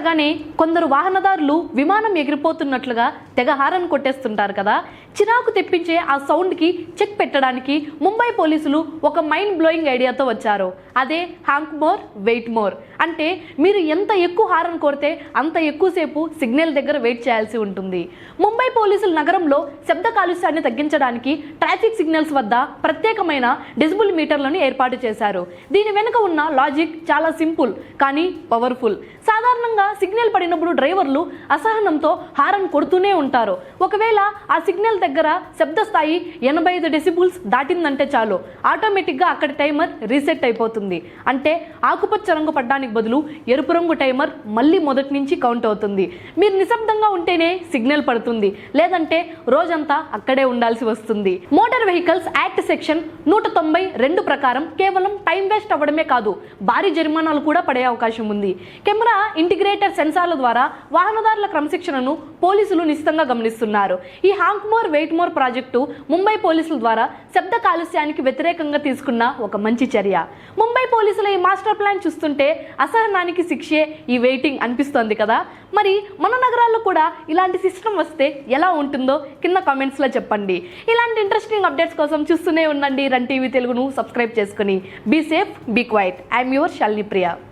పడగానే కొందరు వాహనదారులు విమానం ఎగిరిపోతున్నట్లుగా తెగ హారన్ కొట్టేస్తుంటారు కదా. చిరాకు తెప్పించే ఆ సౌండ్కి చెక్ పెట్టడానికి ముంబై పోలీసులు ఒక మైండ్ బ్లోయింగ్ ఐడియాతో వచ్చారు. అదే హాంక్ మోర్ వెయిట్ మోర్. అంటే మీరు ఎంత ఎక్కువ హారన్ కొడితే అంత ఎక్కువసేపు సిగ్నల్ దగ్గర వెయిట్ చేయాల్సి ఉంటుంది. ముంబై పోలీసులు నగరంలో శబ్ద కాలుష్యాన్ని తగ్గించడానికి ట్రాఫిక్ సిగ్నల్స్ వద్ద ప్రత్యేకమైన డెసిబుల్ మీటర్లను ఏర్పాటు చేశారు. దీని వెనుక ఉన్న లాజిక్ చాలా సింపుల్ కానీ పవర్ఫుల్. సాధారణంగా సిగ్నల్ పడినప్పుడు డ్రైవర్లు అసహనంతో హారన్ కొడుతూనే ఉంటారు. ఒకవేళ ఆ సిగ్నల్ దగ్గర శబ్ద స్థాయి 85 డెసిబుల్స్ దాటిందంటే చాలు, ఆటోమేటిక్గా అక్కడి టైమర్ రీసెట్ అయిపోతుంది. అంటే ఆకుపచ్చ రంగు పడ్డానికి బదులు ఎరుపు రంగు టైమర్ మళ్ళీ మొదటి నుంచి కౌంట్ అవుతుంది. మీరు నిశ్శబ్దంగా ఉంటేనే సిగ్నల్ పడుతుంది, లేదంటే రోజంతా అక్కడే ఉండాల్సి వస్తుంది. మోటార్ వెహికల్స్ యాక్ట్ సెక్షన్ 192 ప్రకారం కేవలం టైం వేస్ట్ అవ్వడమే కాదు, భారీ జరిమానాలు కూడా పడే అవకాశం ఉంది. కెమెరా ఇంటిగ్రేటెడ్ సెన్సార్ల ద్వారా వాహనదారుల క్రమశిక్షణను పోలీసులు నిశితంగా గమనిస్తున్నారు. ఈ honk more wait more project Mumbai పోలీసుల ద్వారా శబ్ద కాలుష్యానికి వ్యతిరేకంగా తీసుకున్న ఒక మంచి చర్య. ముంబై పోలీసుల ఈ మాస్టర్ ప్లాన్ చూస్తుంటే అసహనానికి శిక్షే ఈ వెయిటింగ్ అనిపిస్తోంది కదా. మరి మన నగరాల్లో కూడా ఇలాంటి సిస్టమ్ వస్తే ఎలా ఉంటుందో కింద కామెంట్స్లో చెప్పండి. ఇలాంటి ఇంట్రెస్టింగ్ అప్డేట్స్ కోసం చూస్తూనే ఉండండి రన్ టీవీ తెలుగును సబ్స్క్రైబ్ చేసుకుని. Be safe, be quiet. I'm your Shalini Priya.